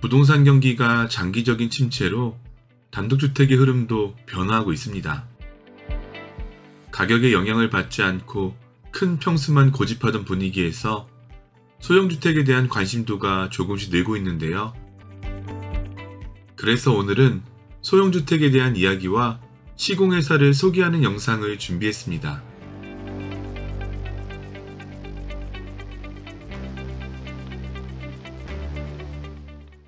부동산 경기가 장기적인 침체로 단독주택의 흐름도 변화하고 있습니다. 가격에 영향을 받지 않고 큰 평수만 고집하던 분위기에서 소형주택에 대한 관심도가 조금씩 늘고 있는데요. 그래서 오늘은 소형주택에 대한 이야기와 시공회사를 소개하는 영상을 준비했습니다.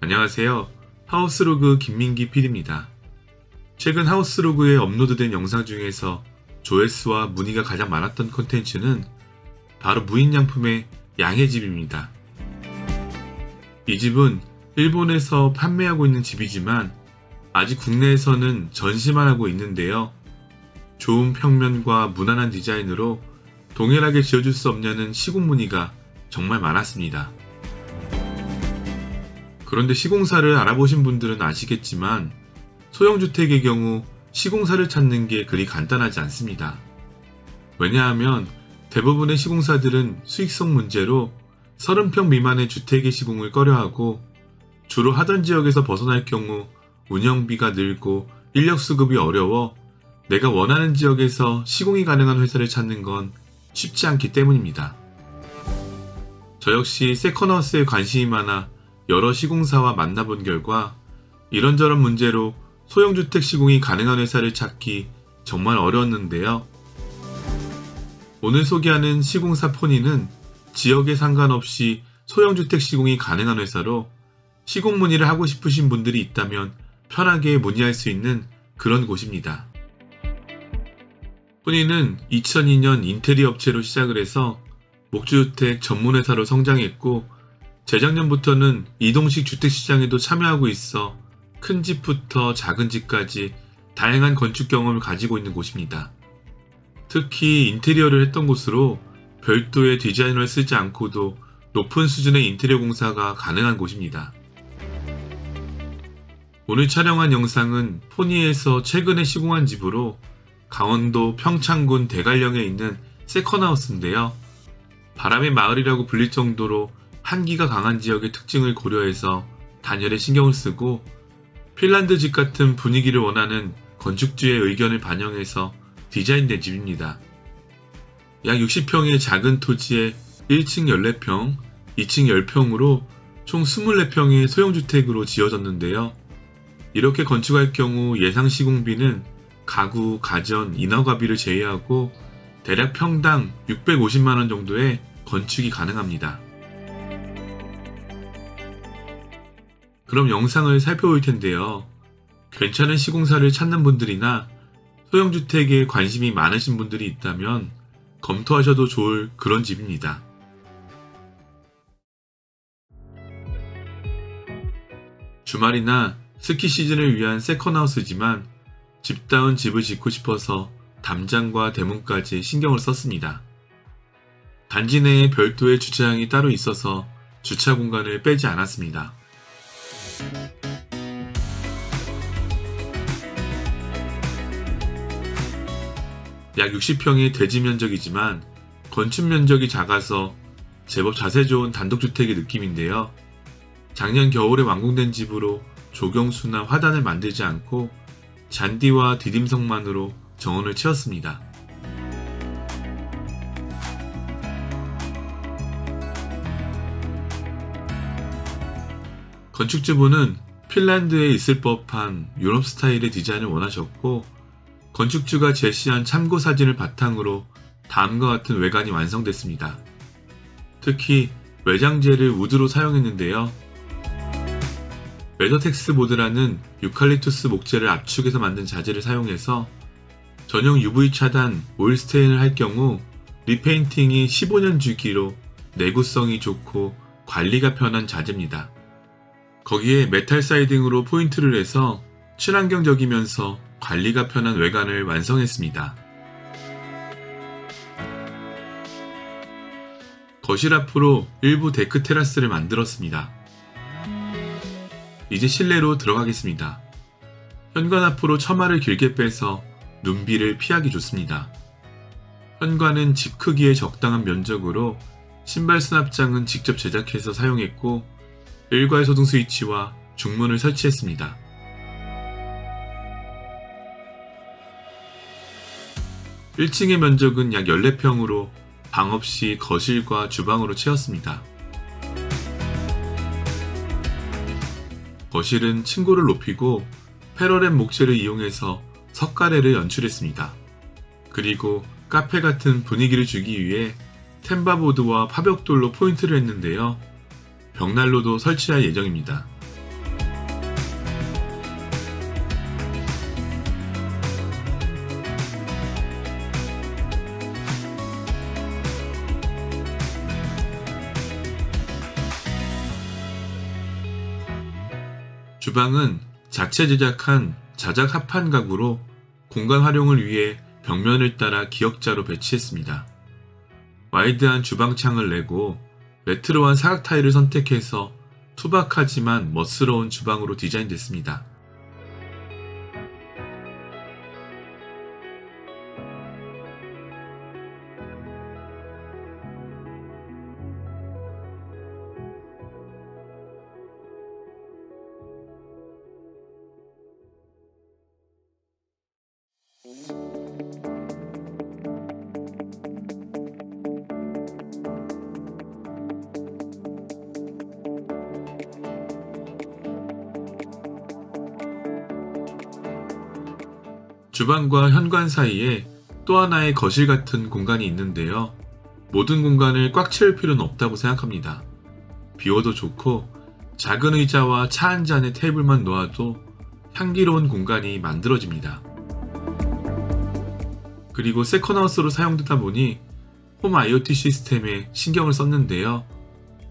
안녕하세요. 하우스로그 김민기 PD입니다. 최근 하우스로그에 업로드된 영상 중에서 조회수와 문의가 가장 많았던 콘텐츠는 바로 무인양품의 양해집입니다. 이 집은 일본에서 판매하고 있는 집이지만 아직 국내에서는 전시만 하고 있는데요. 좋은 평면과 무난한 디자인으로 동일하게 지어줄 수 없냐는 시공 문의가 정말 많았습니다. 그런데 시공사를 알아보신 분들은 아시겠지만 소형주택의 경우 시공사를 찾는 게 그리 간단하지 않습니다. 왜냐하면 대부분의 시공사들은 수익성 문제로 30평 미만의 주택의 시공을 꺼려하고 주로 하던 지역에서 벗어날 경우 운영비가 늘고 인력 수급이 어려워 내가 원하는 지역에서 시공이 가능한 회사를 찾는 건 쉽지 않기 때문입니다. 저 역시 세컨하우스에 관심이 많아 여러 시공사와 만나본 결과 이런저런 문제로 소형주택 시공이 가능한 회사를 찾기 정말 어려웠는데요. 오늘 소개하는 시공사 포니는 지역에 상관없이 소형주택 시공이 가능한 회사로 시공 문의를 하고 싶으신 분들이 있다면 편하게 문의할 수 있는 그런 곳입니다. 포니는 2002년 인테리어 업체로 시작을 해서 목주주택 전문회사로 성장했고 재작년부터는 이동식 주택시장에도 참여하고 있어 큰 집부터 작은 집까지 다양한 건축 경험을 가지고 있는 곳입니다. 특히 인테리어를 했던 곳으로 별도의 디자이너를 쓰지 않고도 높은 수준의 인테리어 공사가 가능한 곳입니다. 오늘 촬영한 영상은 포니에서 최근에 시공한 집으로 강원도 평창군 대관령에 있는 세컨하우스인데요. 바람의 마을이라고 불릴 정도로 한기가 강한 지역의 특징을 고려해서 단열에 신경을 쓰고 핀란드 집 같은 분위기를 원하는 건축주의 의견을 반영해서 디자인된 집입니다. 약 60평의 작은 토지에 1층 14평, 2층 10평으로 총 24평의 소형주택으로 지어졌는데요. 이렇게 건축할 경우 예상 시공비는 가구, 가전, 인허가비를 제외하고 대략 평당 650만원 정도의 건축이 가능합니다. 그럼 영상을 살펴볼 텐데요. 괜찮은 시공사를 찾는 분들이나 소형주택에 관심이 많으신 분들이 있다면 검토하셔도 좋을 그런 집입니다. 주말이나 스키 시즌을 위한 세컨하우스지만 집다운 집을 짓고 싶어서 담장과 대문까지 신경을 썼습니다. 단지 내에 별도의 주차장이 따로 있어서 주차 공간을 빼지 않았습니다. 약 60평의 대지 면적이지만 건축 면적이 작아서 제법 자세 좋은 단독주택의 느낌인데요. 작년 겨울에 완공된 집으로 조경수나 화단을 만들지 않고 잔디와 디딤석만으로 정원을 채웠습니다. 건축주분은 핀란드에 있을 법한 유럽 스타일의 디자인을 원하셨고 건축주가 제시한 참고 사진을 바탕으로 다음과 같은 외관이 완성됐습니다. 특히 외장재를 우드로 사용했는데요. 웨더텍스 보드라는 유칼립투스 목재를 압축해서 만든 자재를 사용해서 전용 UV 차단 오일 스테인을 할 경우 리페인팅이 15년 주기로 내구성이 좋고 관리가 편한 자재입니다. 거기에 메탈 사이딩으로 포인트를 해서 친환경적이면서 관리가 편한 외관을 완성했습니다. 거실 앞으로 일부 데크 테라스를 만들었습니다. 이제 실내로 들어가겠습니다. 현관 앞으로 처마를 길게 빼서 눈비를 피하기 좋습니다. 현관은 집 크기에 적당한 면적으로 신발 수납장은 직접 제작해서 사용했고 일괄 소등 스위치와 중문을 설치했습니다. (1층의) 면적은 약 14평으로 방 없이 거실과 주방으로 채웠습니다. 거실은 층고를 높이고 패러램 목재를 이용해서 석가래를 연출했습니다. 그리고 카페 같은 분위기를 주기 위해 템바보드와 파벽돌로 포인트를 했는데요. 벽난로도 설치할 예정입니다. 주방은 자체 제작한 자작 합판 가구로 공간 활용을 위해 벽면을 따라 기역자로 배치했습니다. 와이드한 주방창을 내고 레트로한 사각 타일을 선택해서 투박하지만 멋스러운 주방으로 디자인됐습니다. 주방과 현관 사이에 또 하나의 거실 같은 공간이 있는데요. 모든 공간을 꽉 채울 필요는 없다고 생각합니다. 비워도 좋고 작은 의자와 차 한 잔의 테이블만 놓아도 향기로운 공간이 만들어집니다. 그리고 세컨하우스로 사용되다 보니 홈 IoT 시스템에 신경을 썼는데요.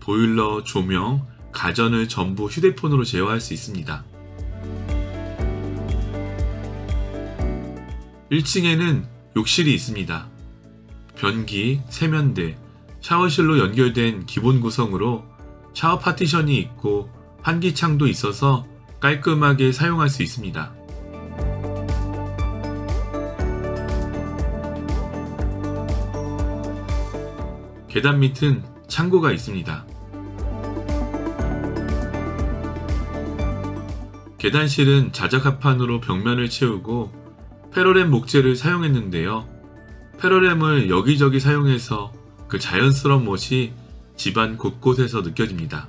보일러, 조명, 가전을 전부 휴대폰으로 제어할 수 있습니다. 1층에는 욕실이 있습니다. 변기, 세면대, 샤워실로 연결된 기본 구성으로 샤워 파티션이 있고 환기창도 있어서 깔끔하게 사용할 수 있습니다. 계단 밑은 창고가 있습니다. 계단실은 자작 합판으로 벽면을 채우고 패러램 목재를 사용했는데요. 패러램을 여기저기 사용해서 그 자연스러운 멋이 집안 곳곳에서 느껴집니다.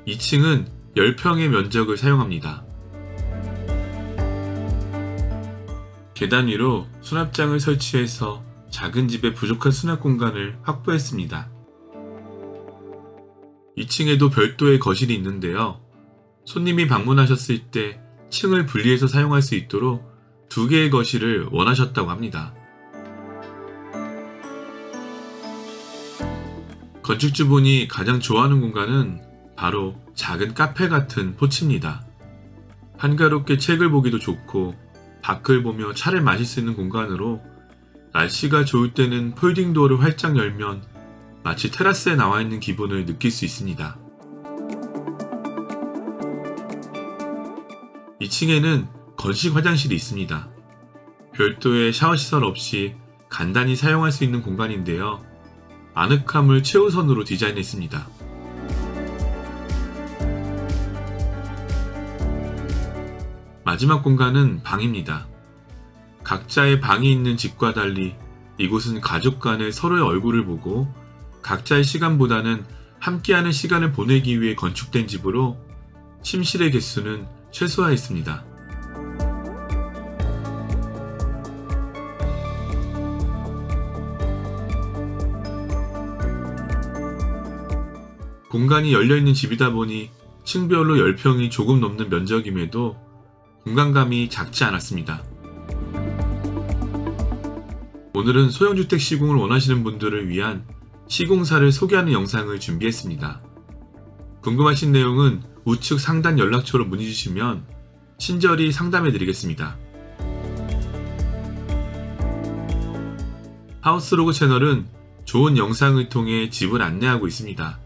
2층은 10평의 면적을 사용합니다. 계단 위로 수납장을 설치해서 작은 집에 부족한 수납 공간을 확보했습니다. 2층에도 별도의 거실이 있는데요. 손님이 방문하셨을 때 층을 분리해서 사용할 수 있도록 2개의 거실을 원하셨다고 합니다. 건축주분이 가장 좋아하는 공간은 바로 작은 카페 같은 포치입니다. 한가롭게 책을 보기도 좋고 밖을 보며 차를 마실 수 있는 공간으로 날씨가 좋을 때는 폴딩 도어를 활짝 열면 마치 테라스에 나와 있는 기분을 느낄 수 있습니다. 2층에는 건식 화장실이 있습니다. 별도의 샤워시설 없이 간단히 사용할 수 있는 공간인데요. 아늑함을 최우선으로 디자인했습니다. 마지막 공간은 방입니다. 각자의 방이 있는 집과 달리 이곳은 가족 간에 서로의 얼굴을 보고 각자의 시간보다는 함께하는 시간을 보내기 위해 건축된 집으로 침실의 개수는 최소화했습니다. 공간이 열려있는 집이다 보니 층별로 10평이 조금 넘는 면적임에도 공간감이 작지 않았습니다. 오늘은 소형주택 시공을 원하시는 분들을 위한 시공사를 소개하는 영상을 준비했습니다. 궁금하신 내용은 우측 상단 연락처로 문의 주시면 친절히 상담해 드리겠습니다. 하우스로그 채널은 좋은 영상을 통해 집을 안내하고 있습니다.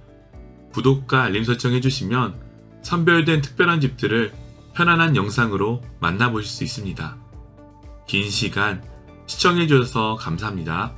구독과 알림 설정 해주시면 선별된 특별한 집들을 편안한 영상으로 만나보실 수 있습니다. 긴 시간 시청해주셔서 감사합니다.